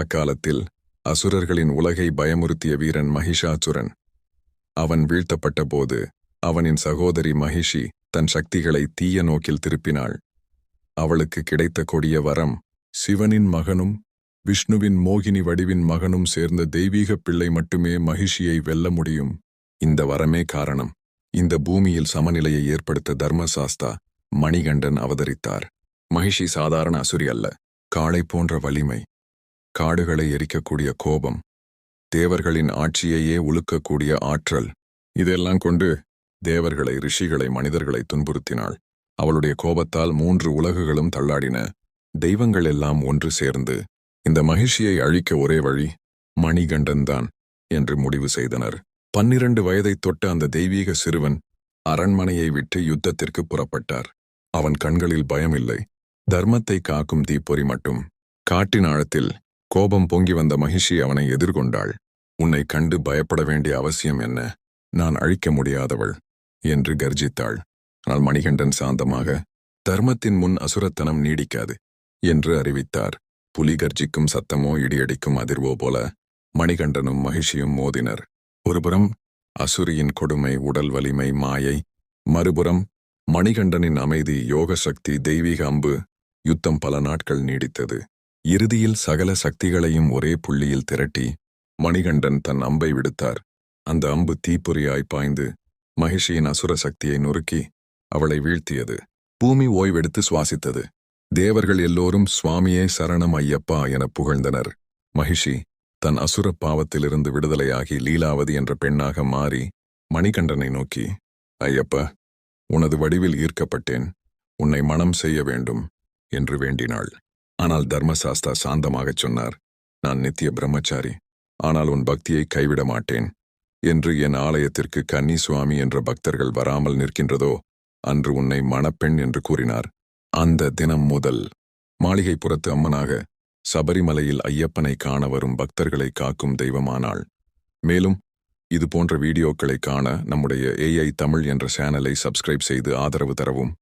அக்காலத்தில் அசுரர்களின் உலகை பயமுறுத்திய வீரன் மகிஷாசுரன். அவன் வீழ்த்தப்பட்ட போது அவனின் சகோதரி மகிஷி தன் சக்திகளை தீய நோக்கில் திருப்பினாள். அவளுக்கு கிடைத்த கொடிய வரம் சிவனின் மகனும் விஷ்ணுவின் மோகினி வடிவின் மகனும் சேர்ந்த தெய்வீக பிள்ளை மட்டுமே மகிஷியை வெல்ல முடியும். இந்த வரமே காரணம். இந்த பூமியில் சமநிலையை ஏற்படுத்த தர்மசாஸ்தா மணிகண்டன் அவதரித்தார். மகிஷி சாதாரண அசுரி அல்ல. காளை போன்ற வலிமை, காடுகளை எரிக்கக்கூடிய கோபம், தேவர்களின் ஆட்சியையே உலுக்கக்கூடிய ஆற்றல், இதெல்லாம் கொண்டு தேவர்களை, ரிஷிகளை, மனிதர்களை துன்புறுத்தினாள். அவளுடைய கோபத்தால் 3 உலகுகளும் தள்ளாடின. தெய்வங்கள் எல்லாம் ஒன்று சேர்ந்து இந்த மகிஷியை அழிக்க ஒரே வழி மணிகண்டன்தான் என்று முடிவு செய்தனர். 12 வயதைத் தொட்ட அந்த தெய்வீக சிறுவன் அரண்மனையை விட்டு யுத்தத்திற்கு புறப்பட்டார். அவன் கண்களில் பயமில்லை, தர்மத்தை காக்கும் தீப்பொறி மட்டும். காட்டின் ஆழத்தில் கோபம் பொங்கி வந்த மகிஷி அவனை எதிர்கொண்டாள். உன்னை கண்டு பயப்பட வேண்டிய அவசியம் என்ன? நான் அழிக்க முடியாதவள் என்று கர்ஜித்தாள். ஆனால் மணிகண்டன் சாந்தமாக, தர்மத்தின் முன் அசுரத்தனம் நீடிக்காது என்று அறிவித்தார். புலி கர்ஜிக்கும் சத்தமோ இடியடிக்கும் அதிர்வோ போல மணிகண்டனும் மகிஷியும் மோதினர். ஒருபுறம் அசுரியின் கொடுமை, உடல் வலிமை, மாயை. மறுபுறம் மணிகண்டனின் அமைதி, யோக சக்தி, தெய்வீக அம்பு. யுத்தம் பல நாட்கள் நீடித்தது. இறுதியில் சகல சக்திகளையும் ஒரே புள்ளியில் திரட்டி மணிகண்டன் தன் அம்பை விடுத்தார். அந்த அம்பு தீப்பொறியாய் பாய்ந்து மகிஷியின் அசுர சக்தியை நொறுக்கி அவளை வீழ்த்தியது. பூமி ஓய்வெடுத்து சுவாசித்தது. தேவர்கள் எல்லோரும் சுவாமியே சரணம் ஐயப்பா என புகழ்ந்தனர். மகிஷி தன் அசுர பாவத்திலிருந்து விடுதலையாகி லீலாவதி என்ற பெண்ணாக மாறி மணிகண்டனை நோக்கி, ஐயப்பா, உனது வடிவில் ஈர்க்கப்பட்டேன், உன்னை மணம் செய்ய வேண்டும் என்று வேண்டினாள். ஆனால் தர்மசாஸ்தா சாந்தமாகச் சொன்னார், நான் நித்திய பிரம்மச்சாரி, ஆனால் உன் பக்தியை கைவிட மாட்டேன். என்று என் ஆலயத்திற்கு கன்னி சுவாமி என்ற பக்தர்கள் வராமல் நிற்கின்றதோ அன்று உன்னை மணப்பெண் என்று கூறினார். அந்த தினம் முதல் மாளிகைப்புறத்து அம்மனாக சபரிமலையில் ஐயப்பனை காண வரும் பக்தர்களை காக்கும் தெய்வமானாள். மேலும் இது போன்ற வீடியோக்களை காண நம்முடைய AI தமிழ் என்ற சேனலை சப்ஸ்கிரைப் செய்து ஆதரவு தரவும்.